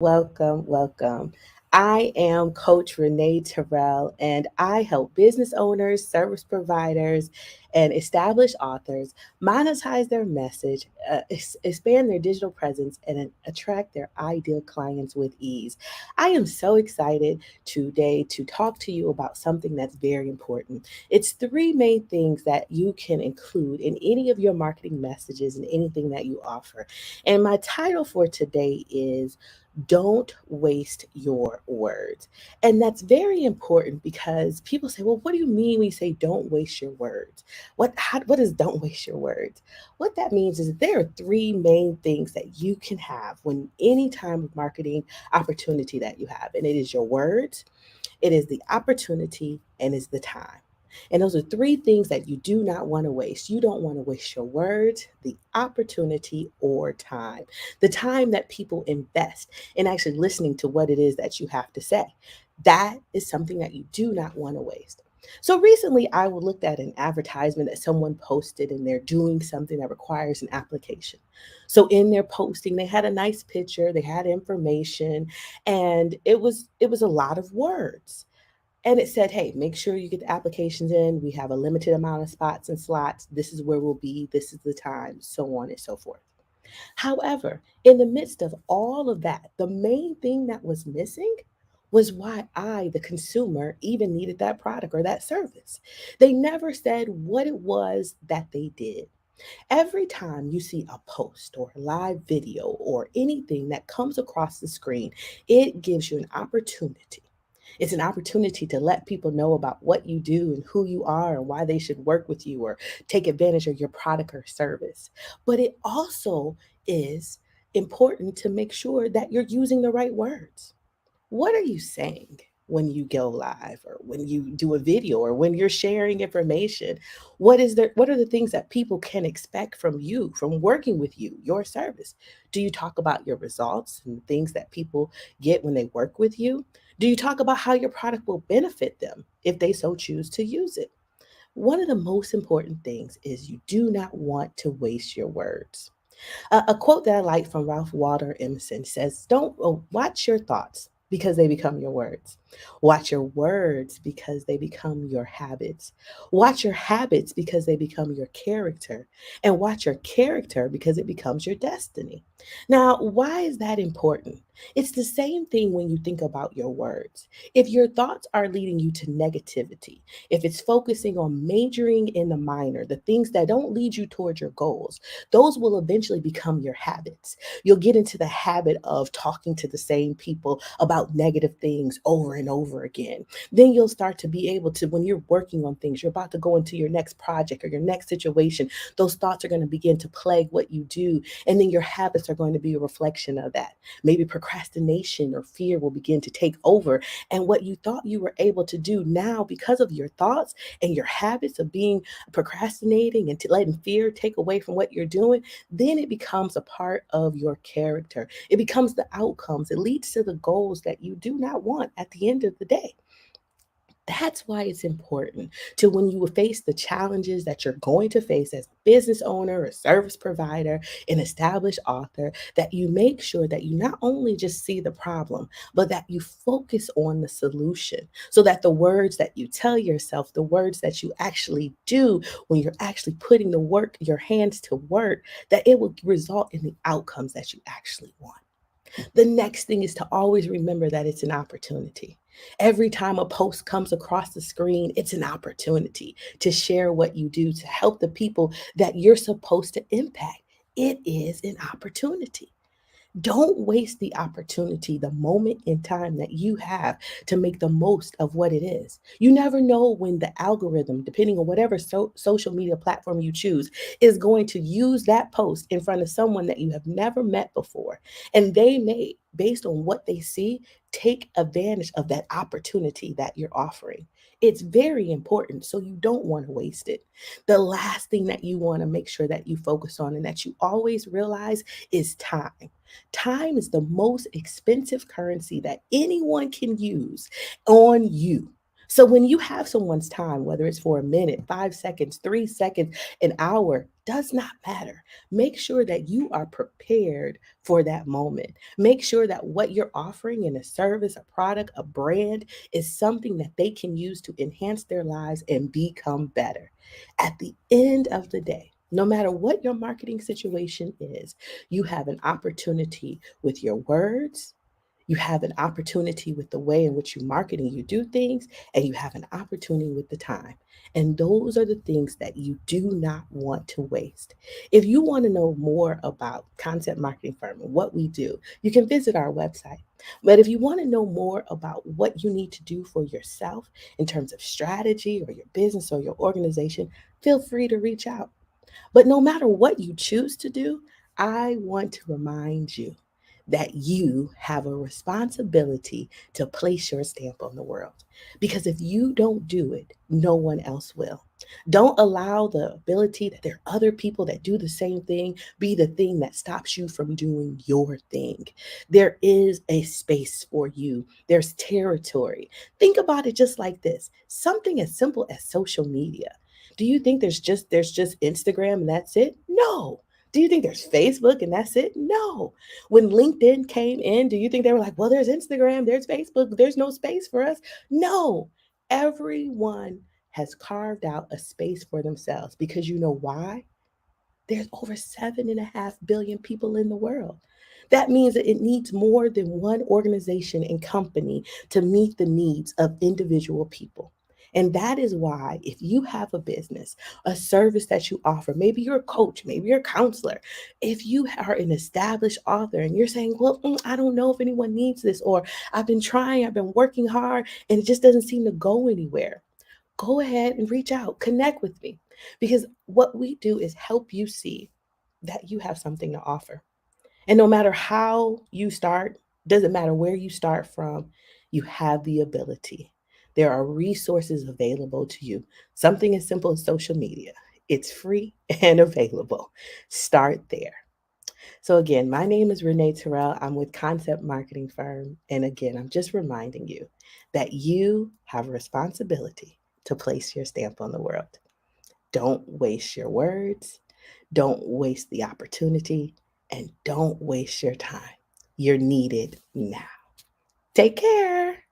welcome, welcome. I am Coach Renee Terrell, and I help business owners, service providers, and established authors monetize their message, expand their digital presence, and attract their ideal clients with ease. I am so excited today to talk to you about something that's very important. It's three main things that you can include in any of your marketing messages and anything that you offer. And my title for today is don't waste your words. And that's very important because people say, well, what do you mean when you say don't waste your words? What is don't waste your words? What that means is that there are three main things that you can have when any time of marketing opportunity that you have, and it is your words, it is the opportunity, and it's the time. And those are three things that you do not want to waste. You don't want to waste your words, the opportunity, or time. The time that people invest in actually listening to what it is that you have to say. That is something that you do not want to waste. So recently, I looked at an advertisement that someone posted, and they're doing something that requires an application. So in their posting, they had a nice picture, they had information, and it was a lot of words. And it said, hey, make sure you get the applications in. We have a limited amount of spots and slots. This is where we'll be. This is the time, so on and so forth. However, in the midst of all of that, the main thing that was missing was why I, the consumer, even needed that product or that service. They never said what it was that they did. Every time you see a post or a live video or anything that comes across the screen, it gives you an opportunity. It's an opportunity to let people know about what you do and who you are and why they should work with you or take advantage of your product or service. But it also is important to make sure that you're using the right words. What are you saying when you go live or when you do a video or when you're sharing information? What are the things that people can expect from you, from working with you, your service? Do you talk about your results and things that people get when they work with you? Do you talk about how your product will benefit them if they so choose to use it? One of the most important things is you do not want to waste your words. A quote that I like from Ralph Waldo Emerson says, "Don't watch your thoughts because they become your words. Watch your words because they become your habits. Watch your habits because they become your character. And watch your character because it becomes your destiny." Now, why is that important? It's the same thing when you think about your words. If your thoughts are leading you to negativity, if it's focusing on majoring in the minor, the things that don't lead you towards your goals, those will eventually become your habits. You'll get into the habit of talking to the same people about negative things over and over again. Then you'll start to be able to, when you're working on things, you're about to go into your next project or your next situation, those thoughts are going to begin to plague what you do. And then your habits are going to be a reflection of that. Maybe procrastination or fear will begin to take over. And what you thought you were able to do now, because of your thoughts and your habits of being procrastinating and letting fear take away from what you're doing, then it becomes a part of your character. It becomes the outcomes. It leads to the goals that you do not want at the end of the day. That's why it's important to, when you face the challenges that you're going to face as a business owner, a service provider, an established author, that you make sure that you not only just see the problem, but that you focus on the solution so that the words that you tell yourself, the words that you actually do when you're actually putting the work, your hands to work, that it will result in the outcomes that you actually want. The next thing is to always remember that it's an opportunity. Every time a post comes across the screen, it's an opportunity to share what you do to help the people that you're supposed to impact. It is an opportunity. Don't waste the opportunity, the moment in time that you have to make the most of what it is. You never know when the algorithm, depending on whatever social media platform you choose, is going to use that post in front of someone that you have never met before. And they may, based on what they see, take advantage of that opportunity that you're offering. It's very important, so you don't want to waste it. The last thing that you want to make sure that you focus on and that you always realize is time. Time is the most expensive currency that anyone can use on you. So when you have someone's time, whether it's for a minute, 5 seconds, 3 seconds, an hour, does not matter. Make sure that you are prepared for that moment. Make sure that what you're offering in a service, a product, a brand is something that they can use to enhance their lives and become better. At the end of the day, no matter what your marketing situation is, you have an opportunity with your words, you have an opportunity with the way in which you market and you do things, and you have an opportunity with the time. And those are the things that you do not want to waste. If you want to know more about Concept Marketing Firm and what we do, you can visit our website. But if you want to know more about what you need to do for yourself in terms of strategy or your business or your organization, feel free to reach out. But no matter what you choose to do, I want to remind you that you have a responsibility to place your stamp on the world. Because if you don't do it, no one else will. Don't allow the ability that there are other people that do the same thing be the thing that stops you from doing your thing. There is a space for you, there's territory. Think about it just like this, something as simple as social media. Do you think there's just Instagram and that's it? No. Do you think there's Facebook and that's it? No. When LinkedIn came in, do you think they were like, well, there's Instagram, there's Facebook, there's no space for us? No. Everyone has carved out a space for themselves because you know why? There's over 7.5 billion people in the world. That means that it needs more than one organization and company to meet the needs of individual people. And that is why, if you have a business, a service that you offer, maybe you're a coach, maybe you're a counselor, if you are an established author and you're saying, well, I don't know if anyone needs this, or I've been trying, I've been working hard, and it just doesn't seem to go anywhere, go ahead and reach out, connect with me. Because what we do is help you see that you have something to offer. And no matter how you start, doesn't matter where you start from, you have the ability. There are resources available to you. Something as simple as social media. It's free and available. Start there. So again, my name is Renee Terrell. I'm with Concept Marketing Firm. And again, I'm just reminding you that you have a responsibility to place your stamp on the world. Don't waste your words. Don't waste the opportunity. And don't waste your time. You're needed now. Take care.